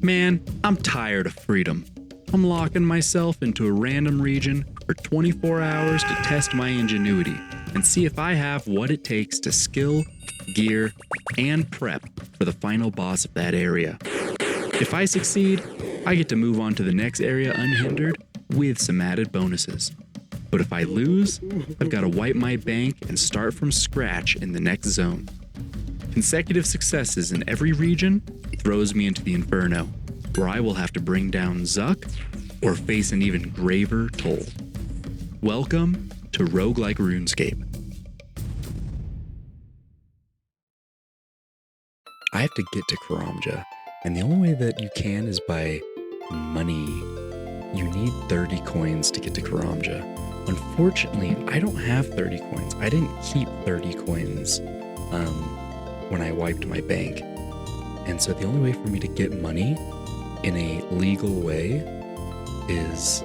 Man, I'm tired of freedom. I'm locking myself into a random region for 24 hours to test my ingenuity and see if I have what it takes to skill, gear, and prep for the final boss of that area. If I succeed, I get to move on to the next area unhindered with some added bonuses. But if I lose, I've got to wipe my bank and start from scratch in the next zone. Consecutive successes in every region throws me into the inferno, where I will have to bring down Zuck or face an even graver toll. Welcome to Roguelike Runescape. I have to get to Karamja, and the only way that you can is by money. You need 30 coins to get to Karamja. Unfortunately, I don't have 30 coins. I didn't keep 30 coins when I wiped my bank. And so the only way for me to get money in a legal way is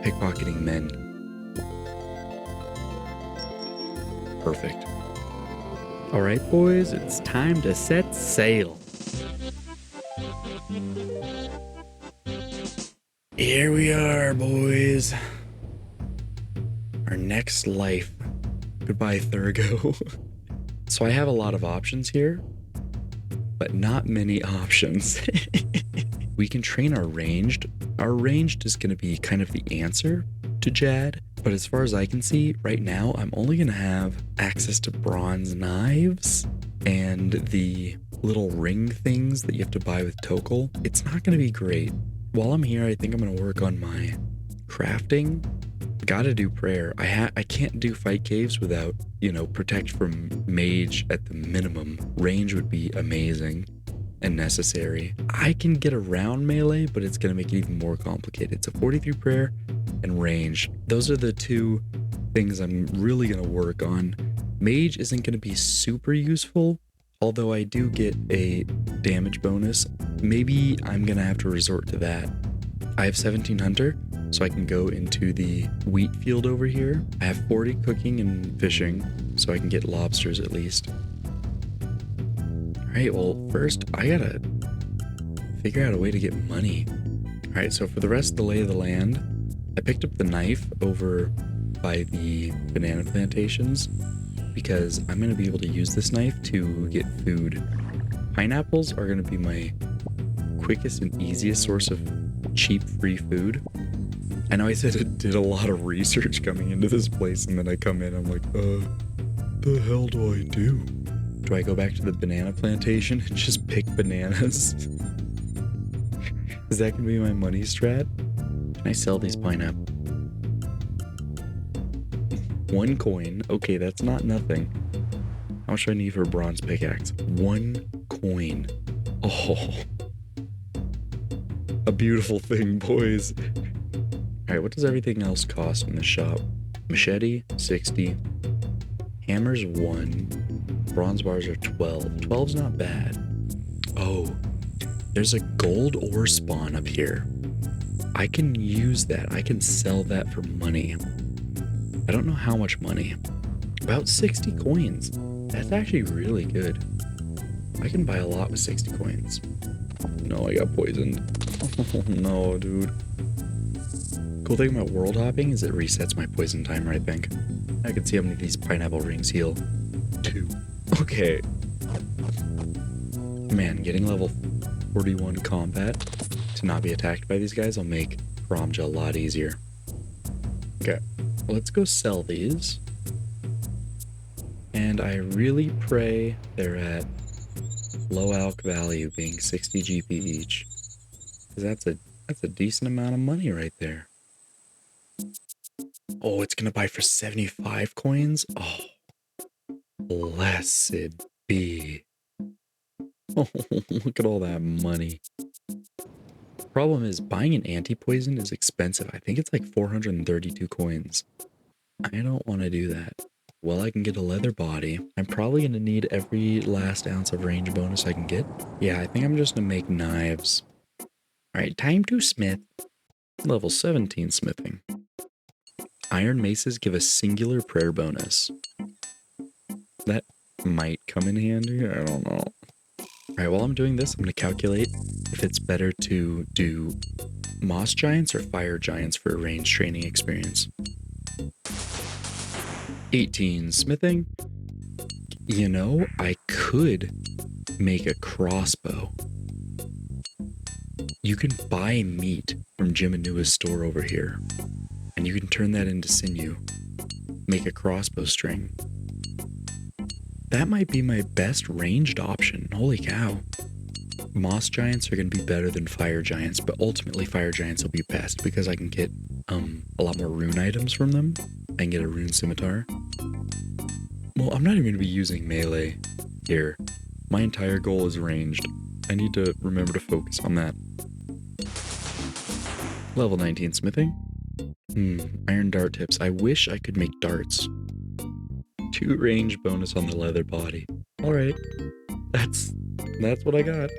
pickpocketing men. Perfect. All right, boys, it's time to set sail. Here we are, boys. Our next life. Goodbye, Thurgo. So I have a lot of options here, but not many options. We can train our ranged. Our ranged is going to be kind of the answer to Jad, but as far as I can see, right now, I'm only going to have access to bronze knives and the little ring things that you have to buy with Tokal. It's not going to be great. While I'm here, I think I'm going to work on my crafting. Gotta do prayer. I can't do fight caves without, protect from mage at the minimum. Range would be amazing and necessary. I can get around melee, but it's going to make it even more complicated. So 43 prayer and range. Those are the two things I'm really going to work on. Mage isn't going to be super useful, although I do get a damage bonus. Maybe I'm going to have to resort to that. I have 17 hunter, so I can go into the wheat field over here. I have 40 cooking and fishing, so I can get lobsters at least. All right, well, first I gotta figure out a way to get money. All right, so for the rest of the lay of the land, I picked up the knife over by the banana plantations because I'm gonna be able to use this knife to get food. Pineapples are gonna be my quickest and easiest source of cheap free food. I know I said I did a lot of research coming into this place, and then I come in, I'm like, the hell do I do? Do I go back to the banana plantation and just pick bananas? Is that gonna be my money strat? Can I sell these pineapples? 1 coin. Okay, that's not nothing. How much do I need for a bronze pickaxe? 1 coin. Oh. A beautiful thing, boys. Alright, what does everything else cost in the shop? Machete, 60. Hammers, 1. Bronze bars are 12. 12's not bad. Oh, there's a gold ore spawn up here. I can use that. I can sell that for money. I don't know how much money. About 60 coins. That's actually really good. I can buy a lot with 60 coins. No, I got poisoned. Oh no, dude. Cool thing about world hopping is it resets my poison timer, I think. I can see how many of these pineapple rings heal. 2. Okay. Man, getting level 41 combat to not be attacked by these guys will make Karamja a lot easier. Okay, let's go sell these. And I really pray they're at low alc value, being 60 GP each. Because that's a decent amount of money right there. Oh, it's gonna buy for 75 coins? Oh, blessed be. Oh, look at all that money. Problem is, buying an anti-poison is expensive. I think it's like 432 coins. I don't want to do that. Well, I can get a leather body. I'm probably going to need every last ounce of range bonus I can get. Yeah, I think I'm just going to make knives. Alright, time to smith. Level 17 smithing. Iron maces give a singular prayer bonus. That might come in handy, I don't know. All right, while I'm doing this, I'm going to calculate if it's better to do moss giants or fire giants for a range training experience. 18 smithing. You know, I could make a crossbow. You can buy meat from Jim Anua's store over here, and you can turn that into sinew. Make a crossbow string. That might be my best ranged option. Holy cow. Moss giants are going to be better than fire giants, but ultimately fire giants will be best because I can get a lot more rune items from them. I can get a rune scimitar. Well, I'm not even going to be using melee here. My entire goal is ranged. I need to remember to focus on that. Level 19 smithing. Iron dart tips. I wish I could make darts. 2 range bonus on the leather body. Alright. That's what I got.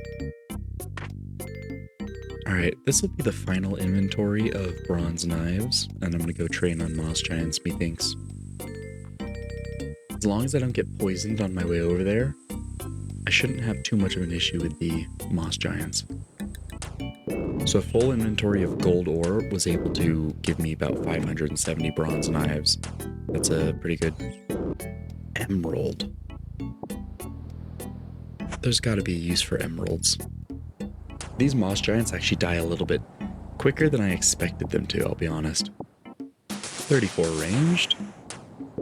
Alright, this will be the final inventory of bronze knives, and I'm gonna go train on moss giants, methinks. As long as I don't get poisoned on my way over there, I shouldn't have too much of an issue with the moss giants. So a full inventory of gold ore was able to give me about 570 bronze knives. That's a pretty good emerald. There's got to be a use for emeralds. These moss giants actually die a little bit quicker than I expected them to, I'll be honest. 34 ranged.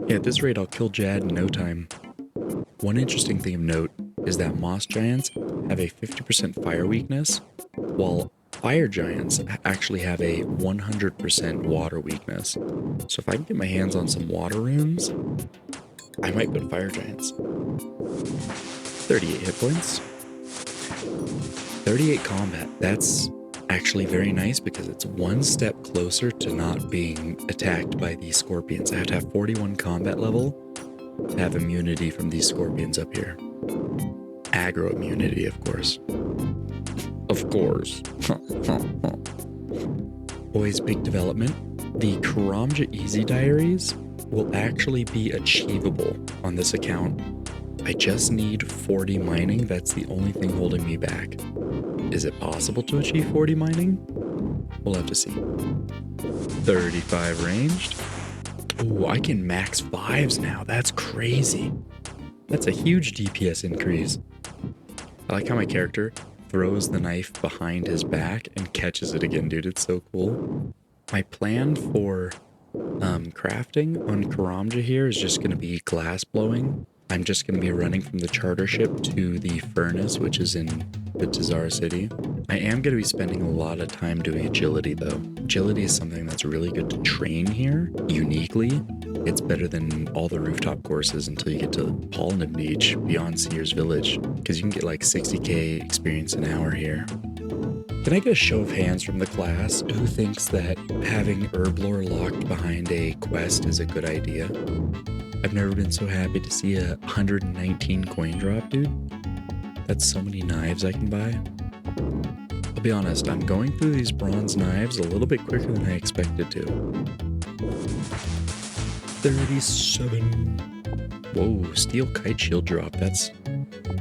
Yeah, at this rate I'll kill Jad in no time. One interesting thing of note is that moss giants have a 50% fire weakness, while fire giants actually have a 100% water weakness. So if I can get my hands on some water runes, I might go to fire giants. 38 hit points. 38 combat. That's actually very nice because it's one step closer to not being attacked by these scorpions. I have to have 41 combat level to have immunity from these scorpions up here. Aggro immunity, of course. Of course. Boys, big development. The Karamja Easy Diaries will actually be achievable on this account. I just need 40 mining. That's the only thing holding me back. Is it possible to achieve 40 mining? We'll have to see. 35 ranged. Oh, I can max 5s now. That's crazy. That's a huge DPS increase. I like how my character throws the knife behind his back and catches it again, dude. It's so cool. My plan for crafting on Karamja here is just going to be glass blowing. I'm just going to be running from the charter ship to the furnace, which is in the Tzar City. I am going to be spending a lot of time doing agility, though. Agility is something that's really good to train here, uniquely. It's better than all the rooftop courses until you get to Pollen Beach, beyond Sears Village, because you can get like 60k experience an hour here. Can I get a show of hands from the class who thinks that having Herblore locked behind a quest is a good idea? I've never been so happy to see a 119 coin drop, dude. That's so many knives I can buy. I'll be honest, I'm going through these bronze knives a little bit quicker than I expected to. 37. Whoa, steel kite shield drop. That's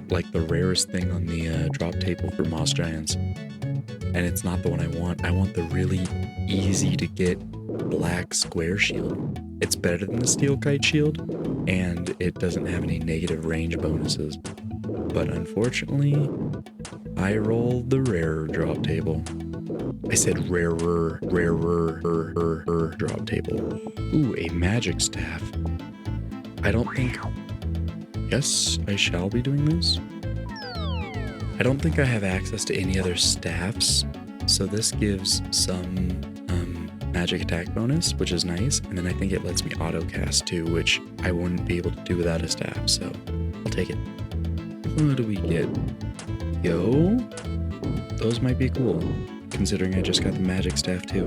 like the rarest thing on the drop table for moss giants. And it's not the one I want. I want the really easy to get black square shield. It's better than the steel kite shield, and it doesn't have any negative range bonuses. But unfortunately, I rolled the rarer drop table. I said rarer drop table. Ooh, a magic staff. I don't think... Yes, I shall be doing this. I don't think I have access to any other staffs, so this gives some magic attack bonus, which is nice, and then I think it lets me auto cast too, which I wouldn't be able to do without a staff, so I'll take it. What do we get? Yo, those might be cool, considering I just got the magic staff too.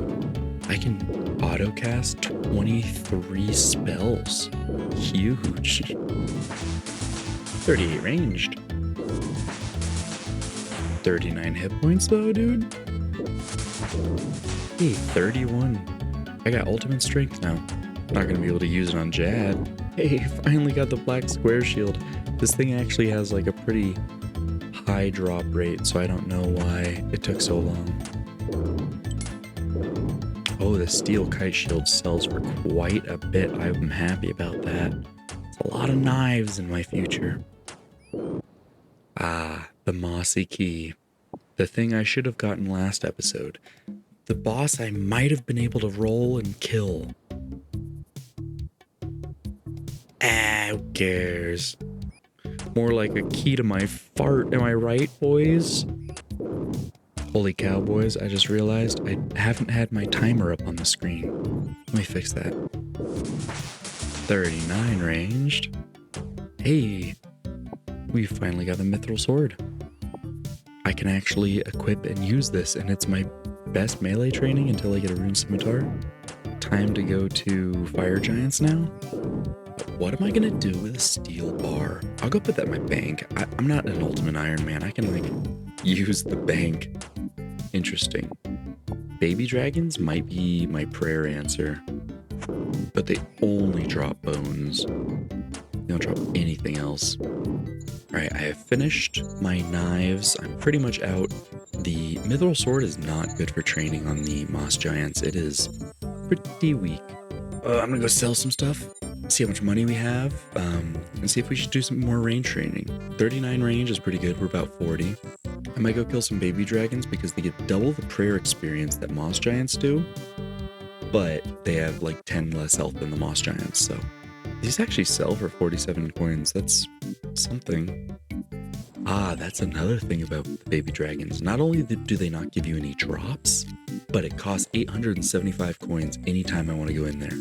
I can auto cast 23 spells. Huge. 38 ranged. 39 hit points though, dude. Hey, 31. I got ultimate strength now. Not gonna be able to use it on Jad. Hey, finally got the black square shield. This thing actually has like a pretty high drop rate, so I don't know why it took so long. Oh, the steel kite shield sells for quite a bit. I'm happy about that. It's a lot of knives in my future. Ah, the mossy key. The thing I should have gotten last episode. The boss I might have been able to roll and kill. Ah, who cares? More like a key to my fart, am I right, boys? Holy cow, boys, I just realized I haven't had my timer up on the screen. Let me fix that. 39 ranged. Hey, we finally got the mithril sword. I can actually equip and use this, and it's my best melee training until I get a rune scimitar. Time to go to fire giants now. But what am I gonna do with a steel bar? I'll go put that in my bank. I'm not an ultimate Iron Man. I can like use the bank. Interesting. Baby dragons might be my prayer answer, but they only drop bones. They don't drop anything else. Alright, I have finished my knives. I'm pretty much out. The mithril sword is not good for training on the moss giants. It is pretty weak. I'm gonna go sell some stuff, see how much money we have, and see if we should do some more range training. 39 range is pretty good. We're about 40. I might go kill some baby dragons because they get double the prayer experience that moss giants do, but they have like 10 less health than the moss giants, so these actually sell for 47 coins. That's something. Ah, that's another thing about the baby dragons. Not only do they not give you any drops, but it costs 875 coins anytime I want to go in there.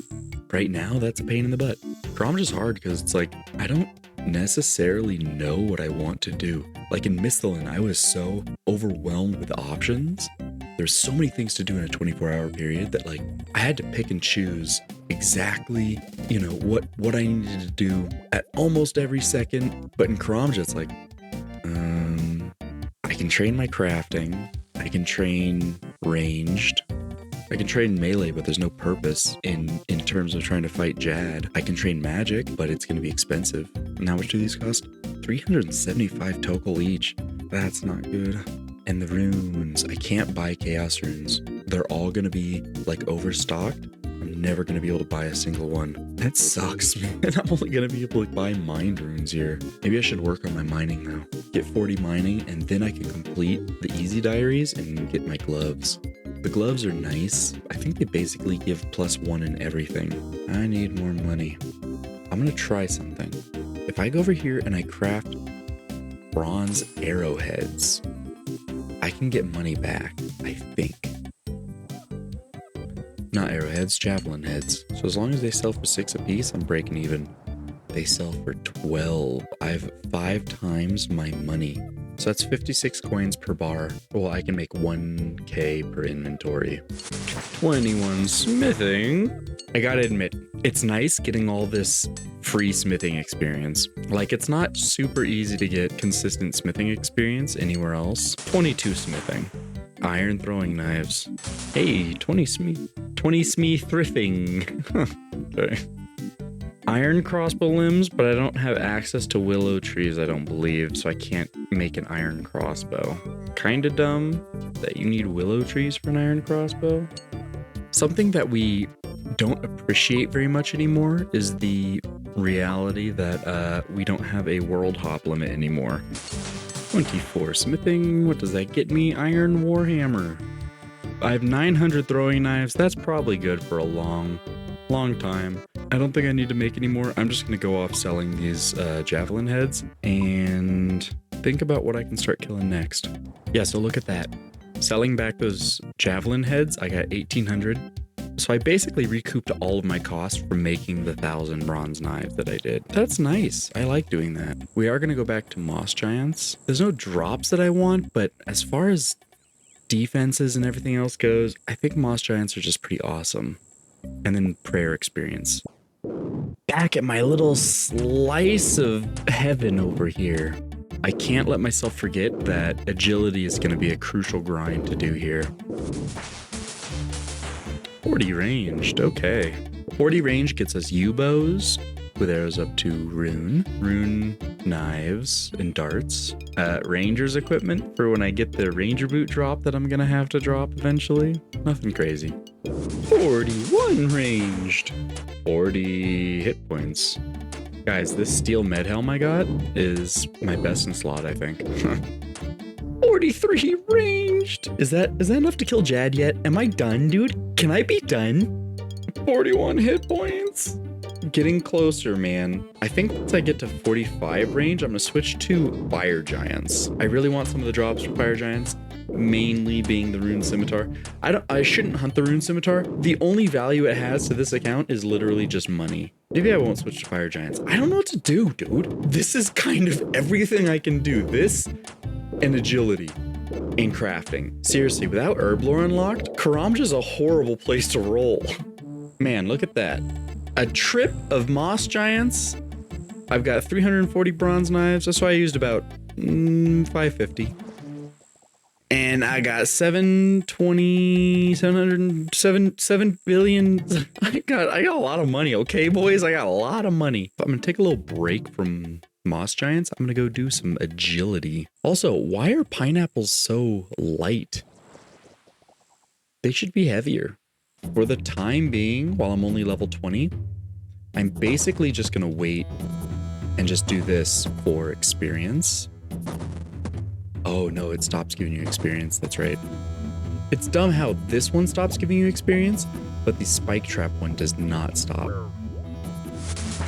Right now, that's a pain in the butt. Karamja's hard because it's like, I don't necessarily know what I want to do. Like in Misthalin, I was so overwhelmed with options. There's so many things to do in a 24-hour period that like I had to pick and choose exactly, you know, what I needed to do at almost every second. But in Karamja, it's like, I can train my crafting, I can train ranged, I can train melee, but there's no purpose in terms of trying to fight Jad. I can train magic, but it's going to be expensive. And how much do these cost? 375 total each. That's not good. And the runes, I can't buy chaos runes. They're all going to be like overstocked. I'm never going to be able to buy a single one. That sucks, man. I'm only going to be able to buy mind runes here. Maybe I should work on my mining now. Get 40 mining, and then I can complete the easy diaries and get my gloves. The gloves are nice. I think they basically give +1 in everything. I need more money. I'm going to try something. If I go over here and I craft bronze arrowheads, I can get money back, I think. Not arrowheads, javelin heads. So as long as they sell for 6 apiece, I'm breaking even. They sell for 12. I have 5 times my money. So that's 56 coins per bar. Well, I can make 1k per inventory. 21 smithing. I gotta admit, it's nice getting all this free smithing experience. Like, it's not super easy to get consistent smithing experience anywhere else. 22 smithing. Iron throwing knives. Hey, 20 smee thrifting. Okay. Iron crossbow limbs, but I don't have access to willow trees, I don't believe, so I can't make an iron crossbow. Kinda dumb that you need willow trees for an iron crossbow. Something that we don't appreciate very much anymore is the reality that we don't have a world hop limit anymore. 24 smithing, what does that get me? Iron warhammer. I have 900 throwing knives, that's probably good for a long time. I don't think I need to make any more. I'm just gonna go off selling these javelin heads and think about what I can start killing next. Yeah, so look at that. Selling back those javelin heads, I got 1,800. So I basically recouped all of my costs from making the 1,000 bronze knives that I did. That's nice. I like doing that. We are gonna go back to moss giants. There's no drops that I want, but as far as defenses and everything else goes, I think moss giants are just pretty awesome. And then prayer experience. Back at my little slice of heaven over here. I can't let myself forget that agility is going to be a crucial grind to do here. 40 ranged, okay. 40 range gets us U-bows with arrows up to rune knives and darts, ranger's equipment for when I get the ranger boot drop that I'm gonna have to drop eventually. Nothing crazy. 41 ranged, 40 hit points. Guys, this steel med helm I got is my best in slot, I think. 43 ranged. Is that enough to kill Jad yet? Am I done, dude? Can I be done? 41 hit points. Getting closer, man. I think once I get to 45 range, I'm gonna switch to fire giants. I really want some of the drops for fire giants, mainly being the rune scimitar. I shouldn't hunt the rune scimitar. The only value it has to this account is literally just money. Maybe I won't switch to fire giants. I don't know what to do, dude. This is kind of everything I can do. This and agility and crafting. Seriously, without herb lore unlocked, Karamja's a horrible place to roll. Man, look at that. A trip of moss giants. I've got 340 bronze knives. That's why I used about 550. And I got 7 billion. I got a lot of money. Okay, boys, I got a lot of money. I'm gonna take a little break from moss giants. I'm gonna go do some agility. Also, why are pineapples so light? They should be heavier. For the time being, while I'm only level 20, I'm basically just gonna wait and just do this for experience. Oh no, it stops giving you experience, that's right. It's dumb how this one stops giving you experience, but the spike trap one does not stop.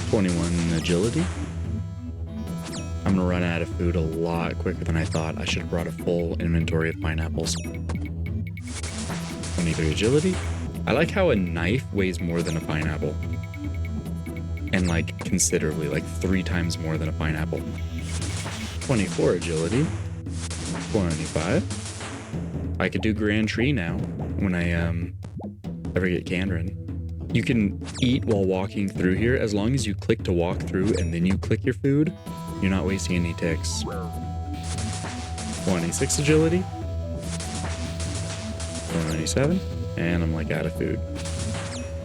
21 agility. I'm gonna run out of food a lot quicker than I thought. I should have brought a full inventory of pineapples. 23 agility. I like how a knife weighs more than a pineapple. And like considerably, like 3 times more than a pineapple. 24 agility. 25. I could do Grand Tree now when I ever get Candrin. You can eat while walking through here as long as you click to walk through and then you click your food. You're not wasting any ticks. 26 agility. 27. And I'm like out of food.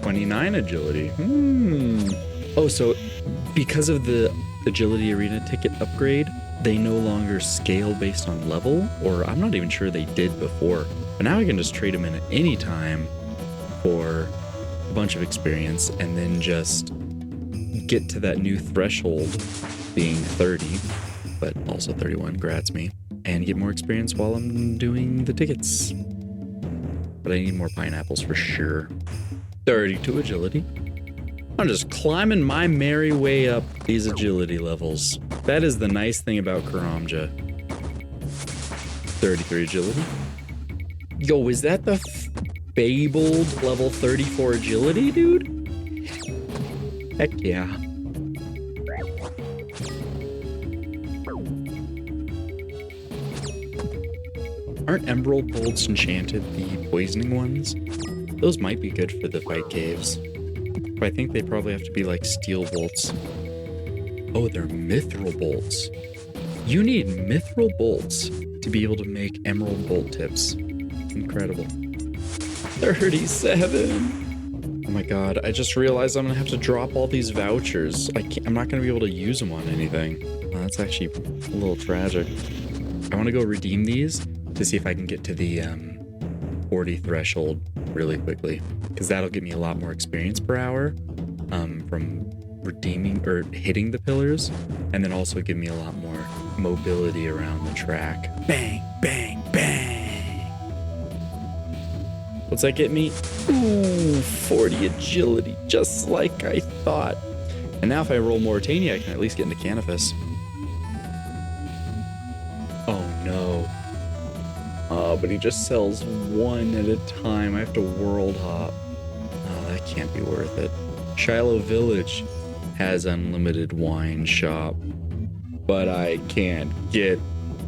29 agility. Oh, so because of the agility arena ticket upgrade, they no longer scale based on level, or I'm not even sure they did before. But now I can just trade them in at any time for a bunch of experience and then just get to that new threshold being 30, but also 31, grats me, and get more experience while I'm doing the tickets. But I need more pineapples for sure. 32 agility. I'm just climbing my merry way up these agility levels. That is the nice thing about Karamja. 33 agility. Yo, is that the fabled level 34 agility, dude? Heck yeah. Aren't emerald bolts enchanted the poisoning ones? Those might be good for the fight caves. But I think they probably have to be like steel bolts. Oh, they're mithril bolts. You need mithril bolts to be able to make emerald bolt tips. Incredible. 37. Oh my god, I just realized I'm gonna have to drop all these vouchers. I'm not gonna be able to use them on anything. That's actually a little tragic. I wanna go redeem these to see if I can get to the 40 threshold really quickly, because that'll give me a lot more experience per hour from redeeming or hitting the pillars, and then also give me a lot more mobility around the track. Bang, bang, bang. What's that get me? Ooh, 40 agility, just like I thought. And now if I roll Mauritania, I can at least get into Canifus. Oh no. Oh, but he just sells one at a time. I have to world hop. Oh, that can't be worth it. Shiloh Village has unlimited wine shop, but I can't get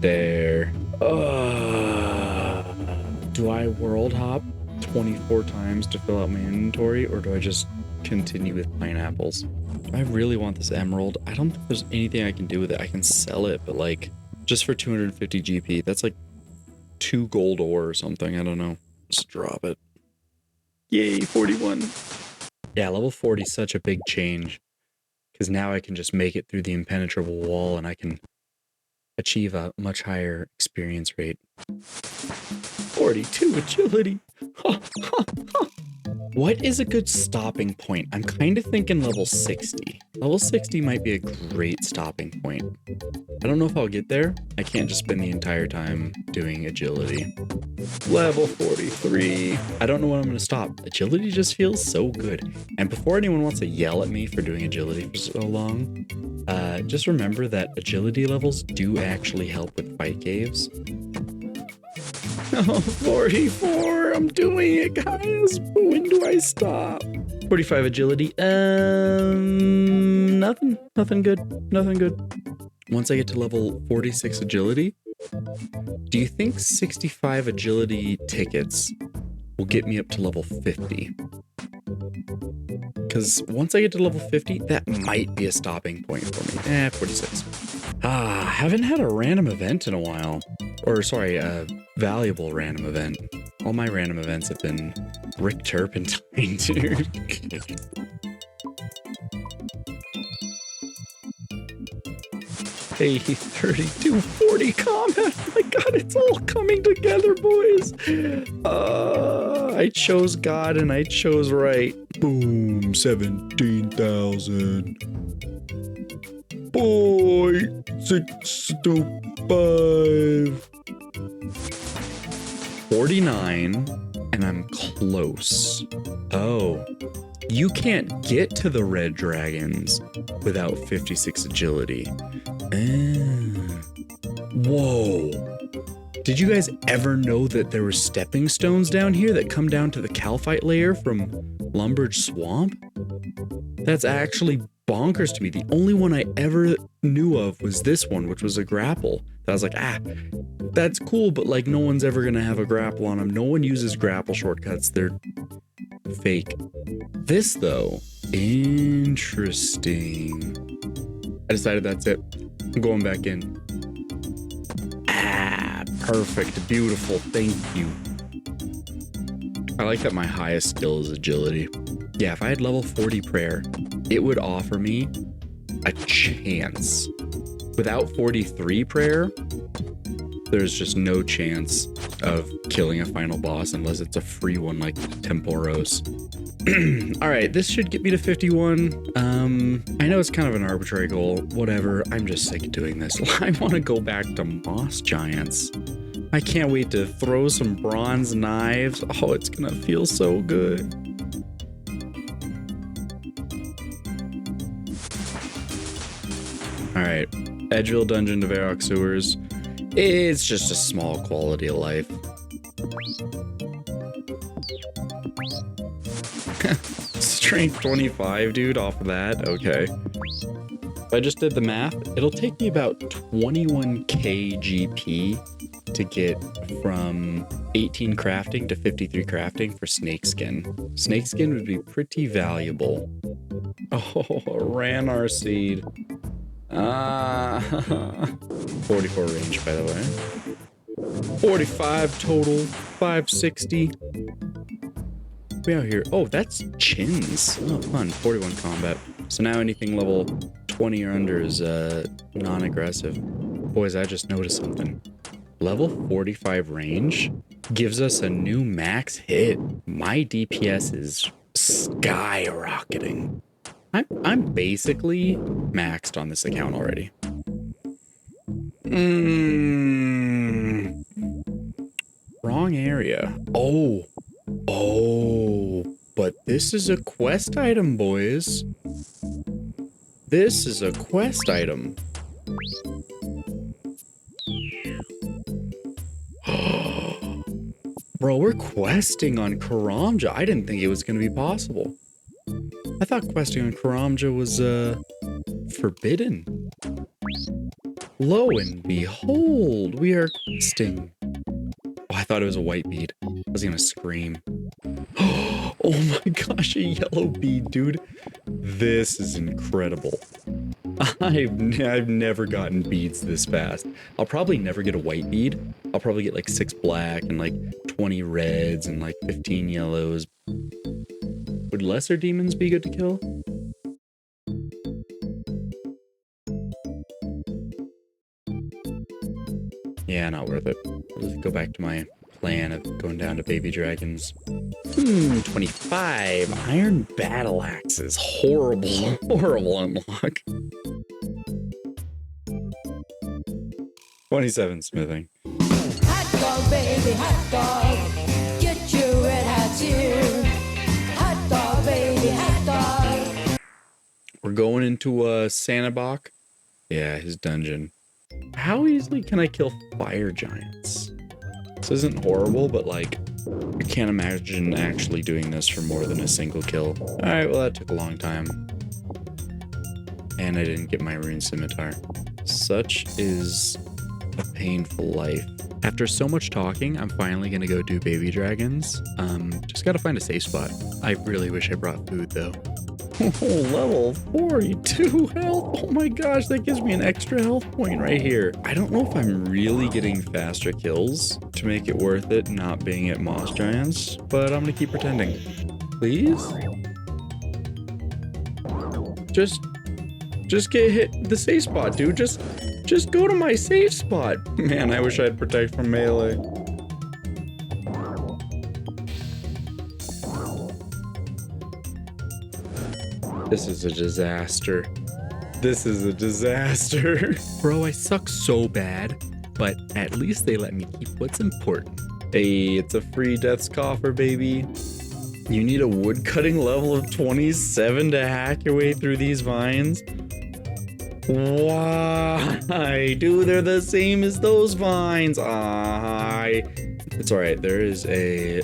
there. Do I world hop 24 times to fill out my inventory, or do I just continue with pineapples? Do I really want this emerald? I don't think there's anything I can do with it. I can sell it, but like just for 250 GP, that's like 2 gold ore or something. I don't know. Just drop it. Yay, 41. Yeah, level 40 is such a big change because now I can just make it through the impenetrable wall and I can achieve a much higher experience rate. 42 agility. What is a good stopping point? I'm kind of thinking level 60. Level 60 might be a great stopping point. I don't know if I'll get there. I can't just spend the entire time doing agility. Level 43. I don't know when I'm going to stop. Agility just feels so good. And before anyone wants to yell at me for doing agility for so long, just remember that agility levels do actually help with fight caves. Oh, 44. I'm doing it, guys. When do I stop? 45 agility. Nothing good. Nothing good. Once I get to level 46 agility, do you think 65 agility tickets will get me up to level 50? Because once I get to level 50, that might be a stopping point for me. 46. Haven't had a random event in a while. Or sorry, a valuable random event. All my random events have been Rick Turpentine, dude. Hey, 3240 combat. Oh my god, it's all coming together, boys. I chose God and I chose right. Boom, 17,000. Boy, 625. 49, and I'm close. Oh, you can't get to the red dragons without 56 agility. Whoa. Did you guys ever know that there were stepping stones down here that come down to the calphite layer from Lumbridge Swamp? That's actually bonkers to me. The only one I ever knew of was this one, which was a grapple. I was like, that's cool, but like no one's ever gonna have a grapple on them. No one uses grapple shortcuts. They're fake. This though, interesting. I decided that's it. I'm going back in. Perfect. Beautiful. Thank you. I like that my highest skill is agility. Yeah, if I had level 40 prayer, it would offer me a chance. Without 43 prayer, there's just no chance of killing a final boss unless it's a free one like Temporos. All right, this should get me to 51. I know it's kind of an arbitrary goal. Whatever, I'm just sick of doing this. I want to go back to Moss Giants. I can't wait to throw some bronze knives. Oh, it's gonna feel so good. All right, Edgeville Dungeon to Varrock Sewers. It's just a small quality of life. Strength 25, dude, off of that. Okay. If I just did the math, it'll take me about 21k GP to get from 18 crafting to 53 crafting for snakeskin. Snakeskin would be pretty valuable. Oh, a Ranar seed. 44 range, by the way. 45 total, 560. We out here. Oh, that's chins. Oh, fun. 41 combat. So now anything level 20 or under is non-aggressive. Boys, I just noticed something. Level 45 range gives us a new max hit. My DPS is skyrocketing. I'm basically maxed on this account already. Wrong area. Oh, but this is a quest item, boys. This is a quest item. Bro, we're questing on Karamja. I didn't think it was going to be possible. I thought questing on Karamja was, forbidden. Lo and behold, we are questing. Oh, I thought it was a white bead. I was going to scream. Oh my gosh, a yellow bead, dude. This is incredible. I've never gotten beads this fast. I'll probably never get a white bead. I'll probably get like 6 black and like 20 reds and like 15 yellows. Would lesser demons be good to kill? Yeah, not worth it. Let's go back to my plan of going down to baby dragons. 25 iron battle axes. Horrible, horrible unlock. 27 smithing. Hot dog, baby, hot dog. Get your red hot here. Hot dog, baby, hot dog. We're going into Santa Bach. Yeah, his dungeon. How easily can I kill fire giants? This isn't horrible, but like, I can't imagine actually doing this for more than a single kill. Alright, well that took a long time. And I didn't get my rune scimitar. Such is a painful life. After so much talking, I'm finally gonna go do baby dragons. Just gotta find a safe spot. I really wish I brought food though. Oh, level 42 health. Oh my gosh, that gives me an extra health point right here. I don't know if I'm really getting faster kills to make it worth it not being at moss giants, but I'm gonna keep pretending. Please? Just get hit the safe spot, dude. Just go to my safe spot. Man, I wish I had protect from melee. This is a disaster. This is a disaster. Bro, I suck so bad, but at least they let me keep what's important. Hey, it's a free death's coffer, baby. You need a woodcutting level of 27 to hack your way through these vines? Why? Dude, they're the same as those vines. It's alright, there is a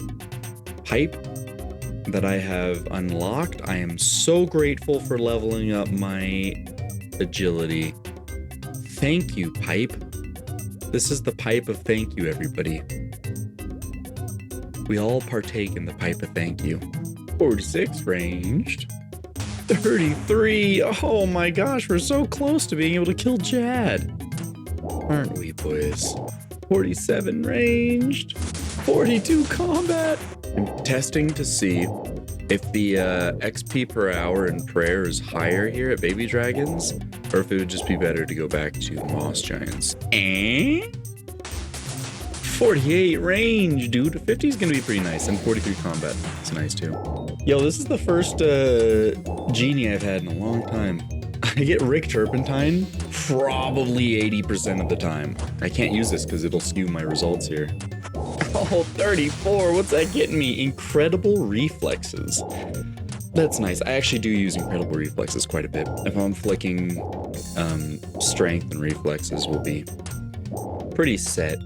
pipe that I have unlocked. I am so grateful for leveling up my agility. Thank you, pipe. This is the pipe of thank you, everybody. We all partake in the pipe of thank you. 46 ranged. 33. Oh my gosh, we're so close to being able to kill Jad. Aren't we, boys? 47 ranged. 42 combat. I'm testing to see if the XP per hour in prayer is higher here at baby dragons, or if it would just be better to go back to moss giants. 48 range, dude. 50 is gonna be pretty nice, and 43 combat. It's nice too. Yo, this is the first genie I've had in a long time. I get Rick Turpentine probably 80% of the time. I can't use this because it'll skew my results here. Oh, 34. What's that getting me? Incredible reflexes. That's nice. I actually do use incredible reflexes quite a bit. If I'm flicking, strength and reflexes will be pretty set.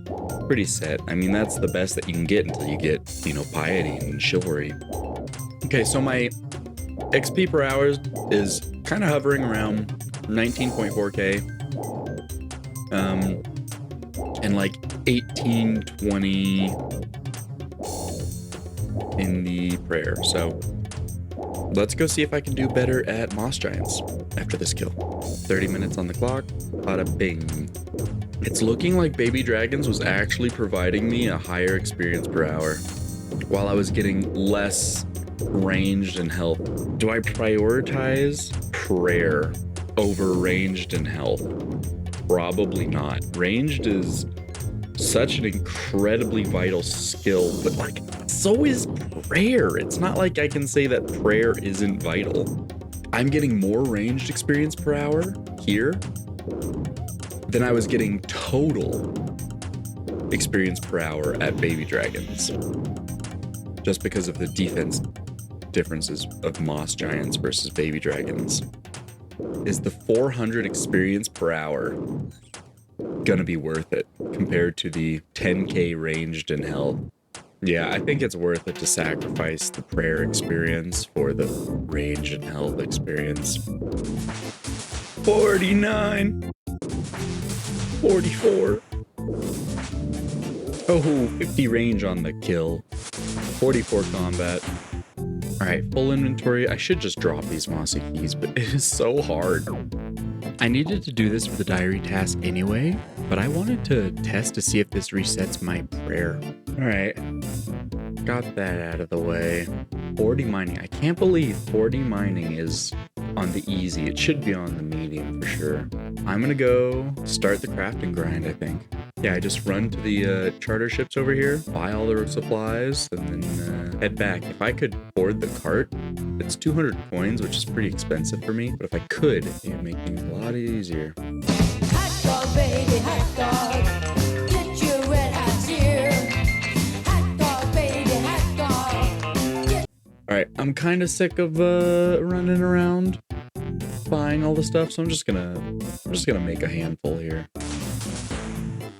Pretty set. I mean, that's the best that you can get until you get, you know, piety and chivalry. Okay, so my XP per hour is kind of hovering around 19.4k. And like 18, 20 in the prayer. So let's go see if I can do better at moss giants after this kill. 30 minutes on the clock. Bada bing. It's looking like baby dragons was actually providing me a higher experience per hour while I was getting less ranged and health. Do I prioritize prayer over ranged and health? Probably not. Ranged is such an incredibly vital skill, but like, so is prayer. It's not like I can say that prayer isn't vital. I'm getting more ranged experience per hour here than I was getting total experience per hour at baby dragons. Just because of the defense differences of moss giants versus baby dragons. Is the 400 experience per hour gonna be worth it compared to the 10k ranged in health? Yeah, I think it's worth it to sacrifice the prayer experience for the range and health experience. 49. 44. Oh, 50 range on the kill. 44 combat. Alright, full inventory. I should just drop these mossy keys, but it is so hard. I needed to do this for the diary task anyway, but I wanted to test to see if this resets my prayer. Alright, got that out of the way. 40 mining. I can't believe 40 mining is on the easy. It should be on the medium for sure. I'm gonna go start the crafting grind, I think. Yeah, I just run to the charter ships over here, buy all the supplies, and then head back. If I could board the cart, it's 200 coins, which is pretty expensive for me. But if I could, it would make things a lot easier. Hot dog, baby, hot dog. Get your red hot here. Hot dog, baby, hot dog. All right, I'm kind of sick of running around buying all the stuff, so I'm just gonna make a handful here.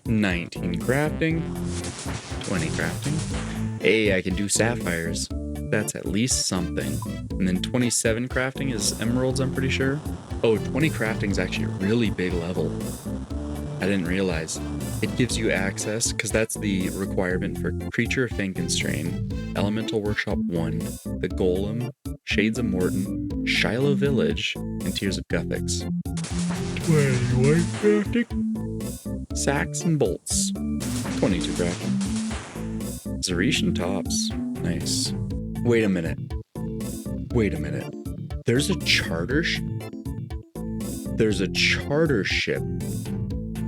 19 crafting, 20 crafting. Hey, I can do sapphires. That's at least something. And then 27 crafting is emeralds, I'm pretty sure. Oh, 20 crafting is actually a really big level. I didn't realize. It gives you access, because that's the requirement for Creature of Frankenstrain, Elemental Workshop 1, the Golem, Shades of Morton, Shiloh Village, and Tears of Guthix. 21 crafting. Sacks and bolts. 22 crafting. Zaretian tops. Nice. Wait a minute. There's a charter ship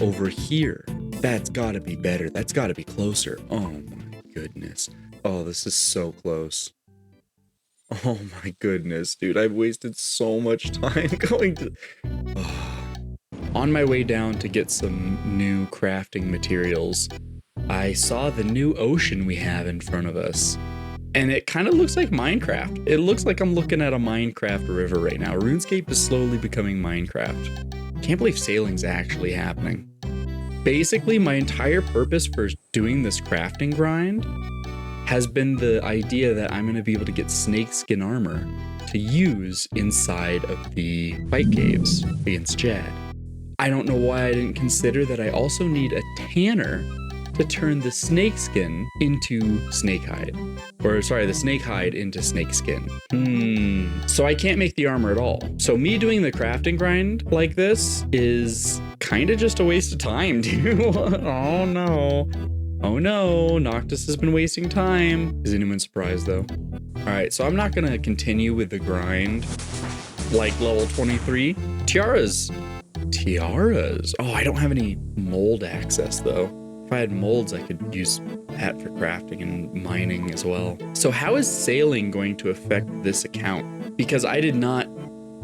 over here. That's gotta be better. That's gotta be closer. Oh my goodness. Oh, this is so close. Oh my goodness, dude. I've wasted so much time going to... Oh. On my way down to get some new crafting materials, I saw the new ocean we have in front of us. And it kind of looks like Minecraft. It looks like I'm looking at a Minecraft river right now. RuneScape is slowly becoming Minecraft. Can't believe sailing's actually happening. Basically, my entire purpose for doing this crafting grind has been the idea that I'm going to be able to get snakeskin armor to use inside of the fight caves against Jad. I don't know why I didn't consider that I also need a tanner to turn the snakeskin into snake hide. Or sorry, the snake hide into snakeskin. So I can't make the armor at all. So me doing the crafting grind like this is kind of just a waste of time, dude. Oh no. Oh no, Noctis has been wasting time. Is anyone surprised though? All right, so I'm not gonna continue with the grind like level 23. Tiaras. Oh, I don't have any mold access though. If I had molds, I could use that for crafting and mining as well. So how is sailing going to affect this account? Because I did not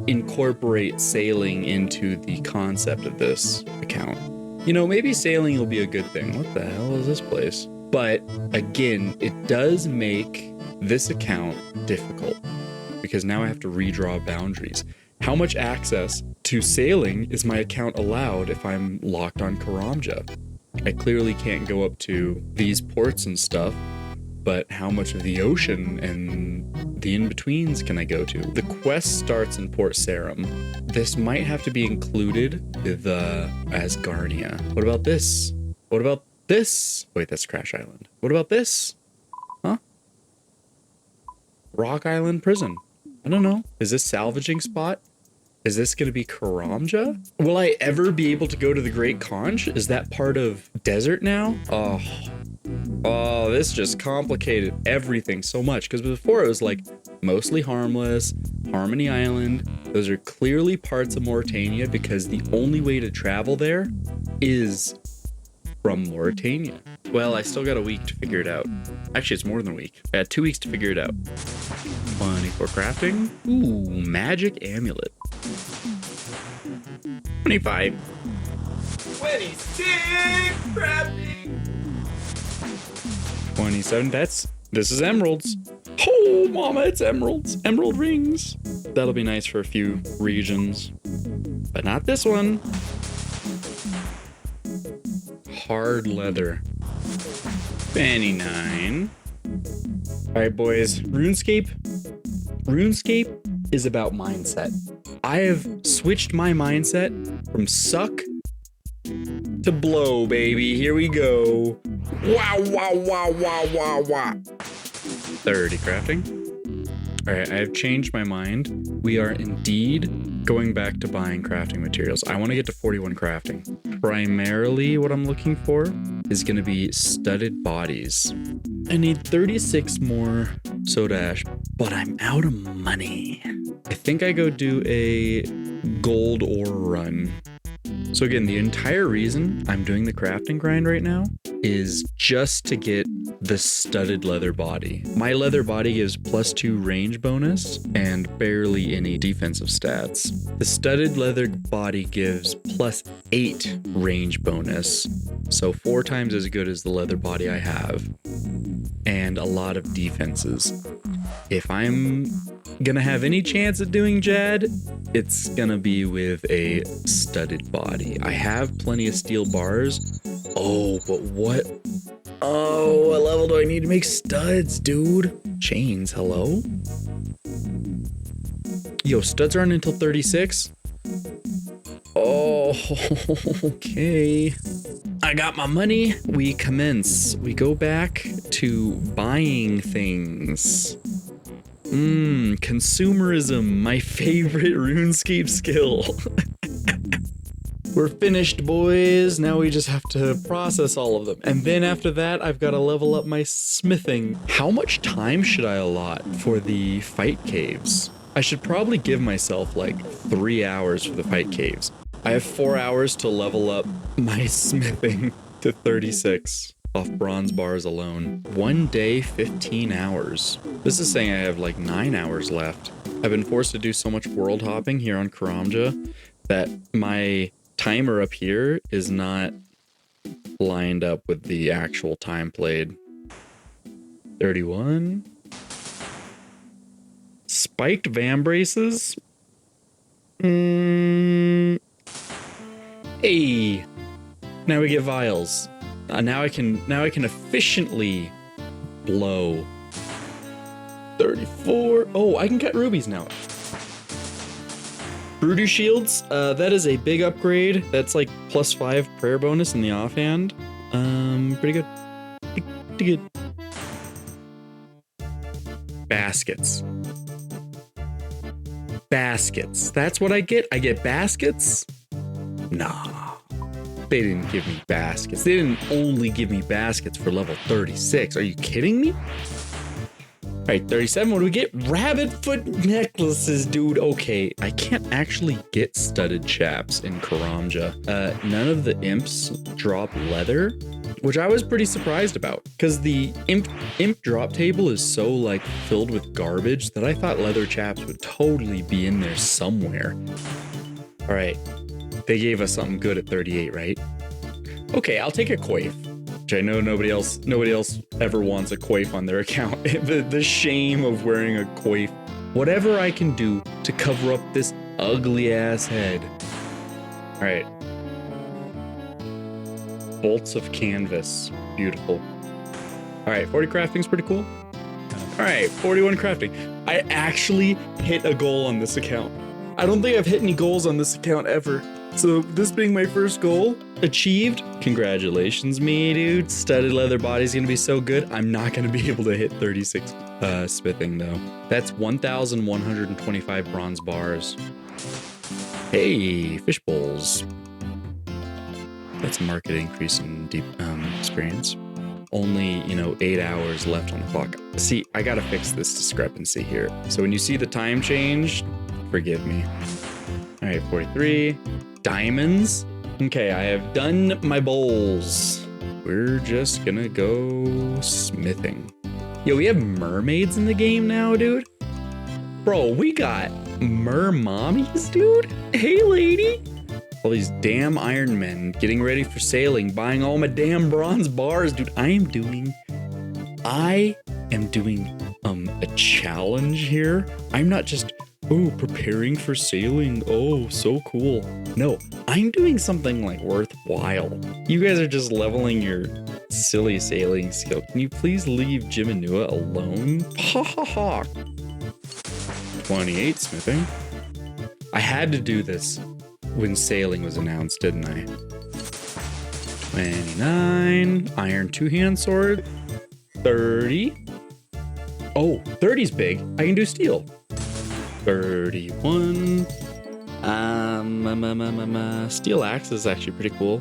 incorporate sailing into the concept of this account. You know, maybe sailing will be a good thing. What the hell is this place? But again, it does make this account difficult because now I have to redraw boundaries. How much access to sailing is my account allowed if I'm locked on Karamja? I clearly can't go up to these ports and stuff, but how much of the ocean and the in-betweens can I go to? The quest starts in Port Sarum. This might have to be included with Asgarnia. What about this? What about this? Wait, that's Crash Island. What about this? Huh? Rock Island Prison. I don't know. Is this salvaging spot? Is this going to be Karamja? Will I ever be able to go to the Great Conch? Is that part of desert now? Oh, this just complicated everything so much. Because before it was like mostly harmless, Harmony Island. Those are clearly parts of Mauritania because the only way to travel there is from Mauritania. Well, I still got a week to figure it out. Actually, it's more than a week. I had 2 weeks to figure it out. 24 crafting. Ooh, magic amulet. 25. 26 crafting. 27. This is emeralds. Oh, mama, it's emeralds. Emerald rings. That'll be nice for a few regions, but not this one. Hard leather. 29. All right, boys. RuneScape is about mindset. I have switched my mindset from suck to blow, baby. Here we go. Wow, wow, wow, wow, wow, wow. 30 crafting. All right, I have changed my mind. We are indeed going back to buying crafting materials. I want to get to 41 crafting. Primarily what I'm looking for is going to be studded bodies. I need 36 more soda ash, but I'm out of money. I think I go do a gold ore run. So again, the entire reason I'm doing the crafting grind right now is just to get the studded leather body. My leather body gives +2 range bonus and barely any defensive stats. The studded leather body gives +8 range bonus, so 4 times as good as the leather body I have, and a lot of defenses. If I'm gonna have any chance at doing Jad, it's gonna be with a studded body. I have plenty of steel bars. Oh, but what? Oh, what level do I need to make studs, dude? Chains, hello? Yo, studs aren't until 36? Oh, okay. I got my money. We commence. We go back to buying things. Consumerism, my favorite RuneScape skill. We're finished, boys. Now we just have to process all of them. And then after that, I've got to level up my smithing. How much time should I allot for the fight caves? I should probably give myself like 3 hours for the fight caves. I have 4 hours to level up my smithing to 36 off bronze bars alone. 1 day, 15 hours. This is saying I have like 9 hours left. I've been forced to do so much world hopping here on Karamja that my timer up here is not lined up with the actual time played. 31. Spiked vambraces. Hey, now we get vials. Now I can efficiently blow. 34. Oh, I can cut rubies now. Broody shields. That is a big upgrade. That's like +5 prayer bonus in the offhand. Pretty good. Pretty good. Baskets. Baskets. That's what I get? I get baskets? Nah. They didn't give me baskets. They didn't only give me baskets for level 36. Are you kidding me? All right, 37. What do we get? Rabbit foot necklaces, dude. Okay, I can't actually get studded chaps in Karamja. None of the imps drop leather, which I was pretty surprised about, because the imp drop table is so like filled with garbage that I thought leather chaps would totally be in there somewhere. All right, they gave us something good at 38, right? Okay, I'll take a coif. Which I know nobody else ever wants a coif on their account. the shame of wearing a coif. Whatever I can do to cover up this ugly ass head. All right. Bolts of canvas. Beautiful. All right, 40 crafting's pretty cool. All right, 41 crafting. I actually hit a goal on this account. I don't think I've hit any goals on this account ever. So this being my first goal achieved, congratulations me, dude. Studded leather body's gonna be so good. I'm not gonna be able to hit 36 smithing though. That's 1,125 bronze bars. Hey, fish bowls. That's a market increase in deep experience. Only, 8 hours left on the clock. See, I gotta fix this discrepancy here. So when you see the time change, forgive me. All right, 43. Diamonds. Okay, I have done my bowls. We're just gonna go smithing. Yo, we have mermaids in the game now, dude. Bro, we got mommies, dude. Hey, lady. All these damn Ironmen getting ready for sailing, buying all my damn bronze bars, dude. I am doing a challenge here. I'm not just preparing for sailing. Oh, so cool. No, I'm doing something like worthwhile. You guys are just leveling your silly sailing skill. Can you please leave Jim and Nua alone? Ha ha ha. 28 smithing. I had to do this when sailing was announced, didn't I? 29. Iron two-hand sword. 30. Oh, 30's big. I can do steel. 31. Steel axe is actually pretty cool.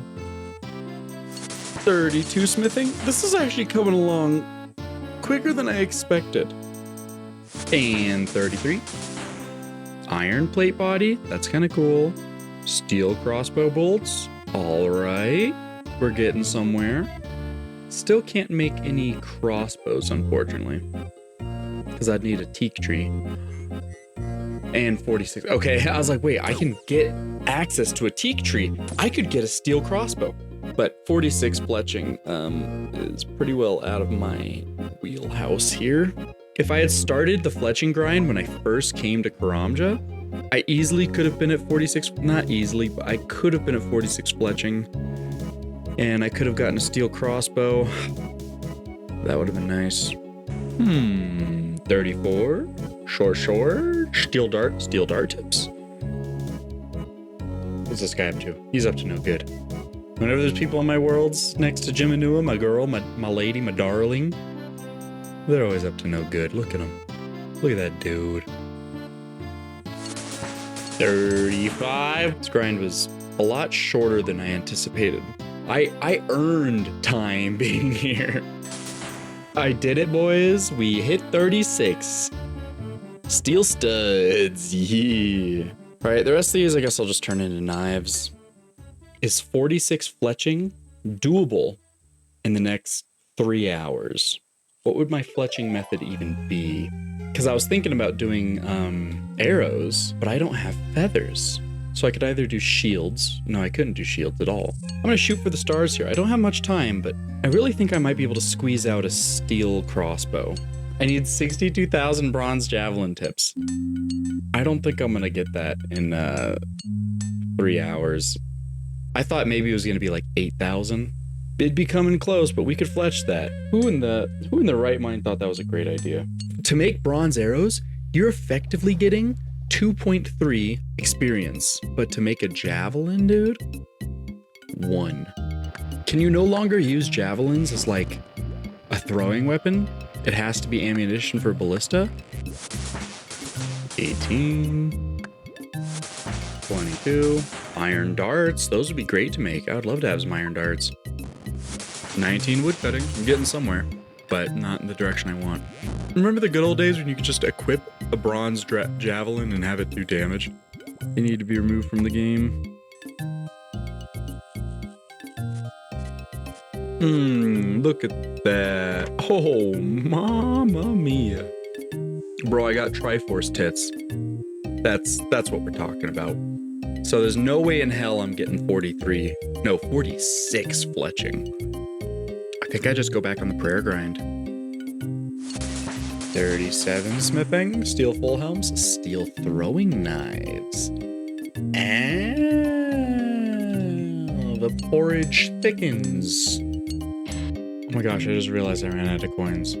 32 smithing. This is actually coming along quicker than I expected. And 33. Iron plate body. That's kind of cool. Steel crossbow bolts. All right. We're getting somewhere. Still can't make any crossbows, unfortunately. Because I'd need a teak tree. And 46. Okay, I was like, wait, I can get access to a teak tree. I could get a steel crossbow. But 46 fletching is pretty well out of my wheelhouse here. If I had started the fletching grind when I first came to Karamja, I easily could have been at 46, not easily, but I could have been at 46 fletching. And I could have gotten a steel crossbow. That would have been nice. 34, short, steel dart tips. What's this guy up to? He's up to no good. Whenever there's people in my worlds next to Jiminua, my girl, my lady, my darling, they're always up to no good. Look at him. Look at that dude. 35. This grind was a lot shorter than I anticipated. I earned time being here. I did it, boys. We hit 36. Steel studs. Yeah. All right, the rest of these, I guess I'll just turn into knives. Is 46 fletching doable in the next 3 hours? What would my fletching method even be? Because I was thinking about doing arrows, but I don't have feathers. So I could either do shields. No, I couldn't do shields at all. I'm gonna shoot for the stars here. I don't have much time, but I really think I might be able to squeeze out a steel crossbow. I need 62,000 bronze javelin tips. I don't think I'm gonna get that in 3 hours. I thought maybe it was gonna be like 8,000. It'd be coming close, but we could fletch that. Who in the right mind thought that was a great idea? To make bronze arrows, you're effectively getting 2.3 experience, but to make a javelin, dude, 1. Can you no longer use javelins as like a throwing weapon? It has to be ammunition for ballista. 18, 22, iron darts. Those would be great to make. I would love to have some iron darts. 19 woodcutting. I'm getting somewhere, but not in the direction I want. Remember the good old days when you could just equip a bronze javelin and have it do damage? They need to be removed from the game. Look at that. Oh, mamma mia. Bro, I got Triforce tits. That's what we're talking about. So there's no way in hell I'm getting 43. No, 46 fletching. I think I just go back on the prayer grind. 37 smithing, steel full helms, steel throwing knives. And the porridge thickens. Oh my gosh, I just realized I ran out of coins.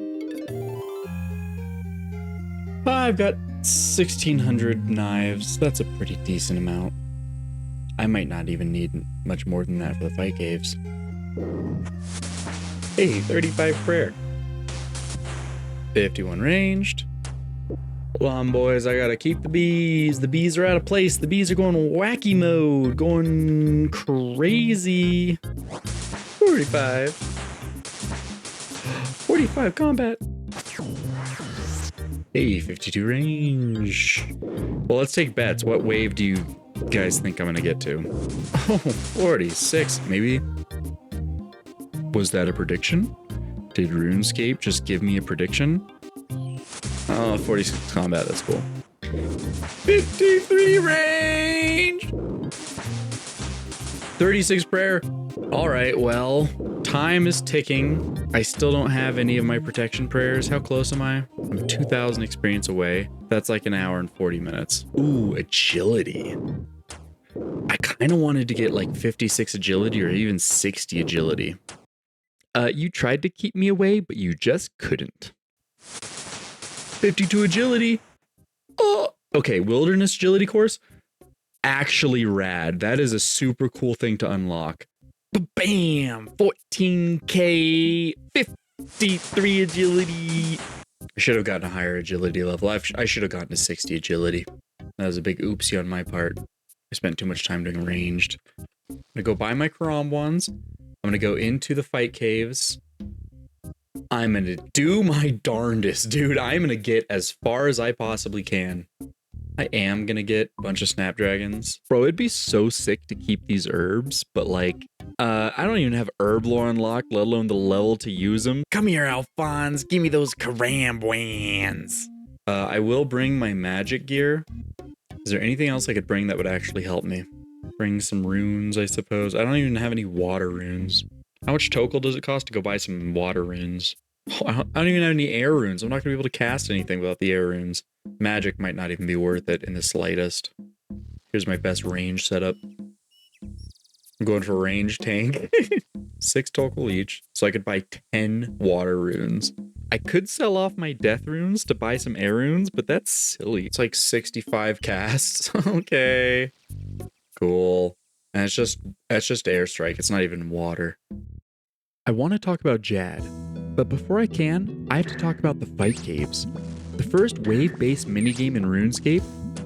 I've got 1,600 knives. That's a pretty decent amount. I might not even need much more than that for the fight caves. Hey, 35 prayer. 51 ranged. Hold on, boys. I gotta keep the bees. The bees are out of place. The bees are going wacky mode. Going crazy. 45. 45 combat. Hey, 52 range. Well, let's take bets. What wave do you guys think I'm gonna get to? Oh, 46. Maybe. Was that a prediction? Did RuneScape just give me a prediction? Oh, 46 combat, that's cool. 53 range! 36 prayer. All right, well, time is ticking. I still don't have any of my protection prayers. How close am I? I'm 2,000 experience away. That's like an hour and 40 minutes. Ooh, agility. I kind of wanted to get like 56 agility or even 60 agility. You tried to keep me away, but you just couldn't. 52 agility. Oh, okay, wilderness agility course. Actually rad. That is a super cool thing to unlock. Bam! 14k, 53 agility. I should have gotten a higher agility level. I should have gotten to 60 agility. That was a big oopsie on my part. I spent too much time doing ranged. I'm gonna go buy my Karam ones. I'm gonna go into the fight caves. I'm gonna do my darndest, dude. I'm gonna get as far as I possibly can. I am gonna get a bunch of snapdragons. Bro, it'd be so sick to keep these herbs, but like, I don't even have herb lore unlocked, let alone the level to use them. Come here, Alphonse, give me those karambwans. I will bring my magic gear. Is there anything else I could bring that would actually help me? Bring some runes, I suppose. I don't even have any water runes. How much tokel does it cost to go buy some water runes? Oh, I don't even have any air runes. I'm not gonna be able to cast anything without the air runes. Magic might not even be worth it in the slightest. Here's my best range setup. I'm going for range tank. 6 tokel each, so I could buy 10 water runes. I could sell off my death runes to buy some air runes, but that's silly. It's like 65 casts. Okay. Cool. And it's just airstrike. It's not even water. I want to talk about Jad, but before I can, I have to talk about the fight caves. The first wave-based minigame in RuneScape,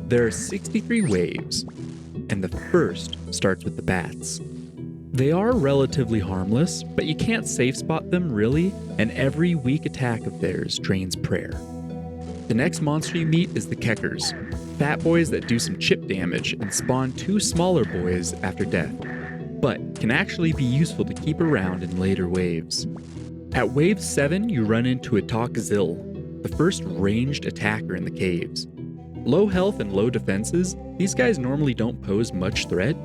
there are 63 waves, and the first starts with the bats. They are relatively harmless, but you can't safe spot them really, and every weak attack of theirs drains prayer. The next monster you meet is the Keckers, fat boys that do some chip damage and spawn 2 smaller boys after death, but can actually be useful to keep around in later waves. At wave 7, you run into a Tokazil, the first ranged attacker in the caves. Low health and low defenses, these guys normally don't pose much threat,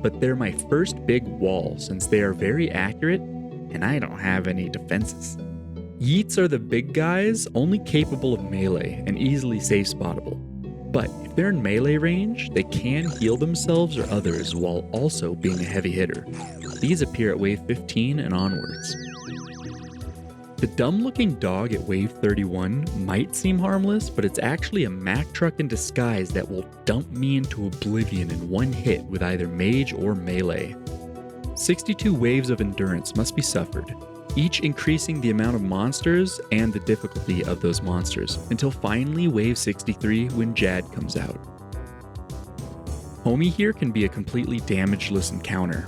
but they're my first big wall since they are very accurate and I don't have any defenses. Yeets are the big guys, only capable of melee and easily safe spottable. But if they're in melee range, they can heal themselves or others while also being a heavy hitter. These appear at wave 15 and onwards. The dumb-looking dog at wave 31 might seem harmless, but it's actually a Mack truck in disguise that will dump me into oblivion in one hit with either mage or melee. 62 waves of endurance must be suffered, each increasing the amount of monsters and the difficulty of those monsters, until finally wave 63 when Jad comes out. Homie here can be a completely damageless encounter,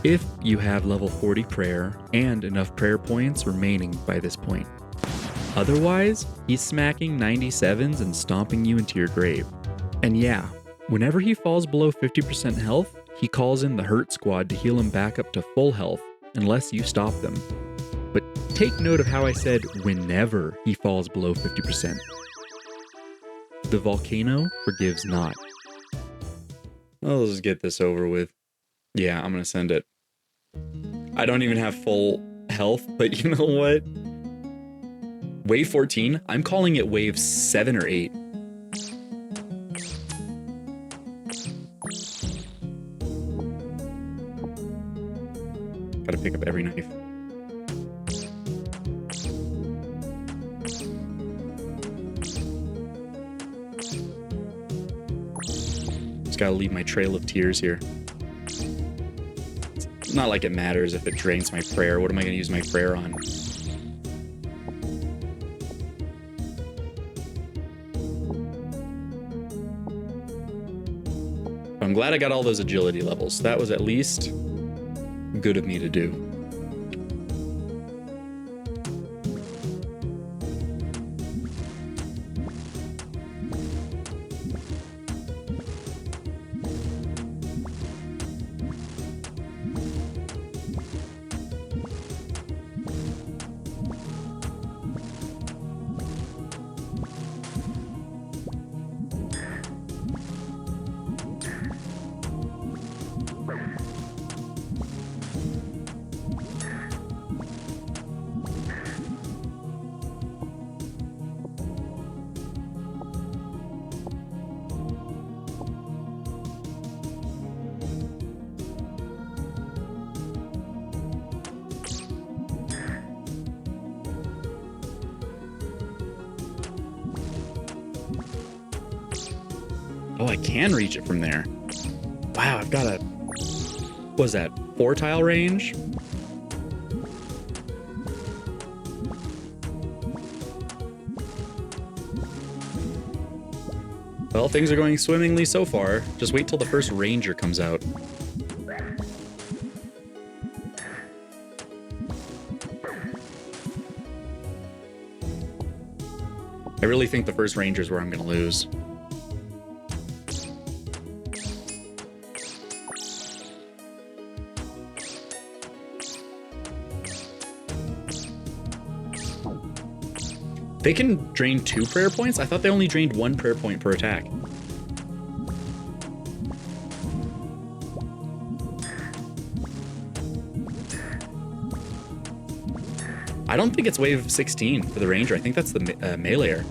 if you have level 40 prayer and enough prayer points remaining by this point. Otherwise, he's smacking 97s and stomping you into your grave. And yeah, whenever he falls below 50% health, he calls in the hurt squad to heal him back up to full health, unless you stop them. But take note of how I said whenever he falls below 50%. The volcano forgives not. Well, let's just get this over with. Yeah, I'm gonna send it. I don't even have full health, but you know what? Wave 14, I'm calling it wave 7 or 8. Gotta pick up every knife. Just gotta leave my trail of tears here. It's not like it matters if it drains my prayer. What am I gonna use my prayer on? I'm glad I got all those agility levels. That was at least good of me to do. Oh, I can reach it from there. Wow, I've got a... what was that? 4 tile range? Well, things are going swimmingly so far. Just wait till the first ranger comes out. I really think the first ranger is where I'm going to lose. They can drain 2 prayer points? I thought they only drained 1 prayer point per attack. I don't think it's wave 16 for the ranger. I think that's the meleeer.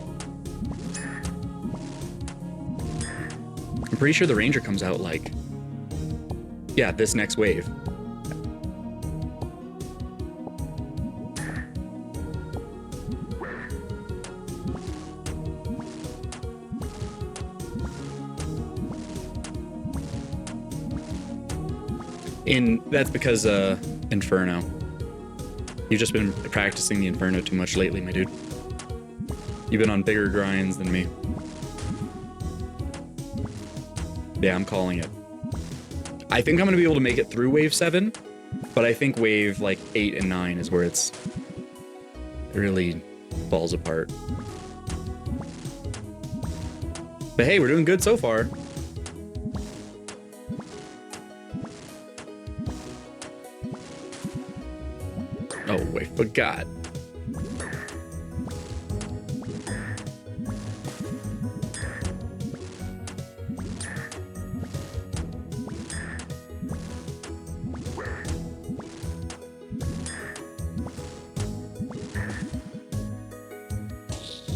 I'm pretty sure the ranger comes out like, yeah, this next wave. That's because Inferno. You've just been practicing the Inferno too much lately, my dude. You've been on bigger grinds than me. Yeah, I'm calling it. I think I'm gonna be able to make it through wave 7, but I think wave like 8 and 9 is where it really falls apart. But hey, we're doing good so far. Oh, I forgot.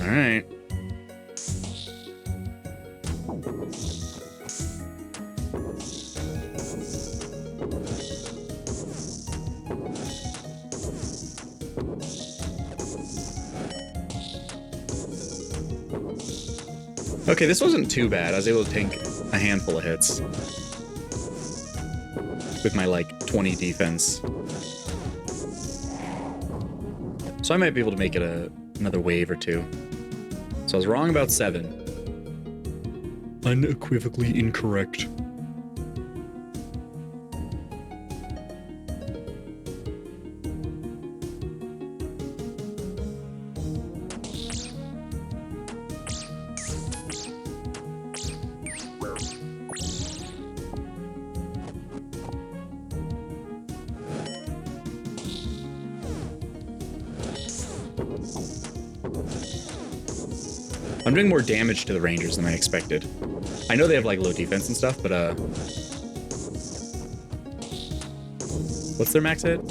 All right. Okay, this wasn't too bad. I was able to tank a handful of hits with my like 20 defense. So I might be able to make it another wave or 2. So I was wrong about 7. Unequivocally incorrect. I'm doing more damage to the rangers than I expected. I know they have like low defense and stuff, but what's their max hit?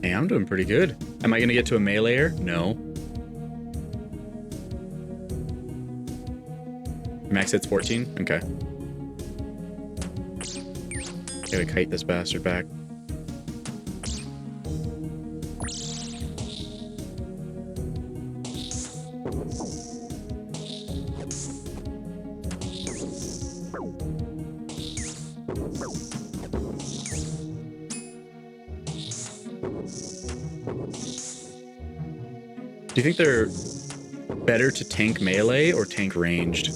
Hey, I'm doing pretty good. Am I gonna get to a meleeer? No. Max hit's 14? Okay. Gotta kite this bastard back. Do you think they're better to tank melee or tank ranged?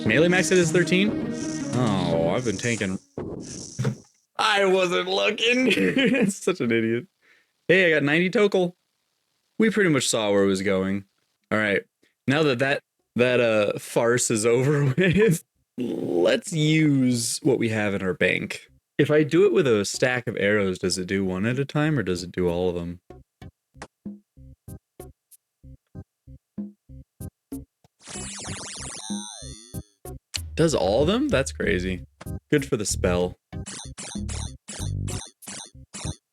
Melee max hit is 13? Oh, I've been tanking. I wasn't looking. Such an idiot. Hey, I got 90 total. We pretty much saw where it was going. All right. Now that farce is over with, let's use what we have in our bank. If I do it with a stack of arrows, does it do one at a time or does it do all of them? Does all of them? That's crazy. Good for the spell.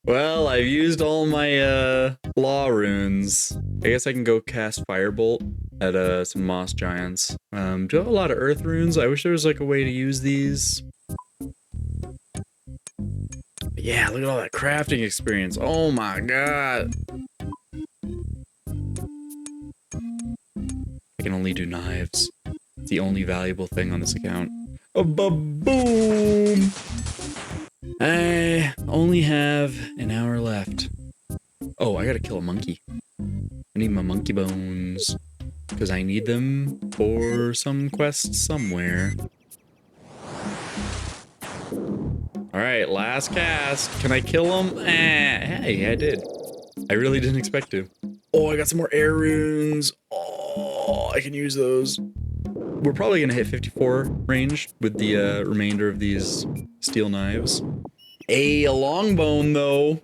Well, I've used all my law runes. I guess I can go cast Firebolt at some moss giants. Do I have a lot of earth runes? I wish there was like a way to use these. But yeah, look at all that crafting experience. Oh my god. I can only do knives. It's the only valuable thing on this account. Oh, ba-boom! I only have an hour left. Oh, I gotta kill a monkey. I need my monkey bones. Because I need them for some quest somewhere. Alright, last cast. Can I kill him? Hey, I did. I really didn't expect to. Oh, I got some more air runes. Oh, I can use those. We're probably gonna hit 54 range with the remainder of these steel knives. A long bone though.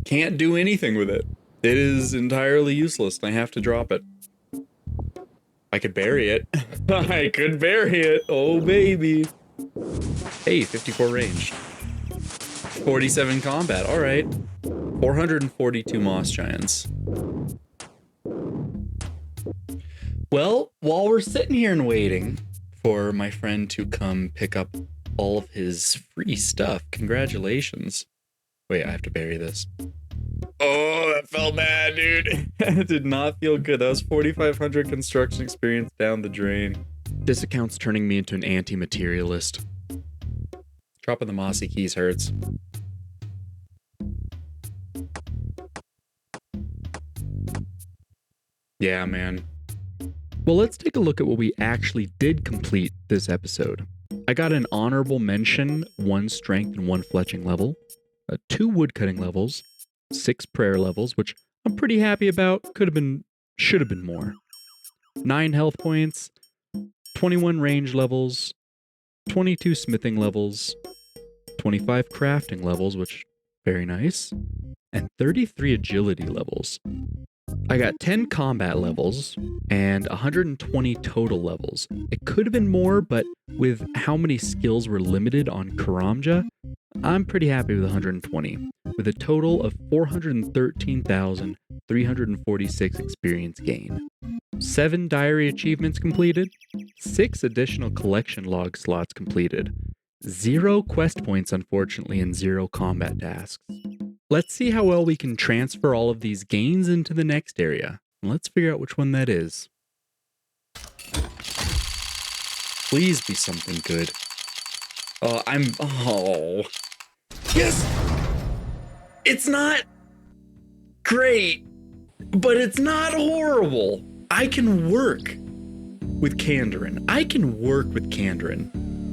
Can't do anything with it. It is entirely useless. I have to drop it. I could bury it. I could bury it. Oh baby. Hey, 54 range. 47 combat. All right. 442 moss giants. Well, while we're sitting here and waiting for my friend to come pick up all of his free stuff, congratulations. Wait, I have to bury this. Oh, that felt bad, dude. It did not feel good. That was 4,500 construction experience down the drain. This account's turning me into an anti-materialist. Dropping the mossy keys hurts. Yeah, man. Well, let's take a look at what we actually did complete this episode. I got an honorable mention, 1 strength and 1 fletching level, 2 woodcutting levels, 6 prayer levels, which I'm pretty happy about. Should have been more. 9 health points, 21 range levels, 22 smithing levels, 25 crafting levels, which very nice, and 33 agility levels. I got 10 combat levels and 120 total levels. It could have been more, but with how many skills were limited on Karamja, I'm pretty happy with 120, with a total of 413,346 experience gain. 7 diary achievements completed, 6 additional collection log slots completed, 0 quest points unfortunately, and 0 combat tasks. Let's see how well we can transfer all of these gains into the next area. Let's figure out which one that is. Please be something good. Oh. Yes! It's not great, but it's not horrible. I can work with Kandarin.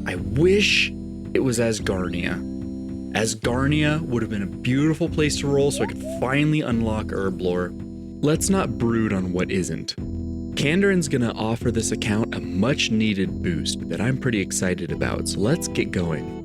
I wish it was Asgarnia. Asgarnia would have been a beautiful place to roll so I could finally unlock Herblore. Let's not brood on what isn't. Kandarin's gonna offer this account a much needed boost that I'm pretty excited about, so let's get going.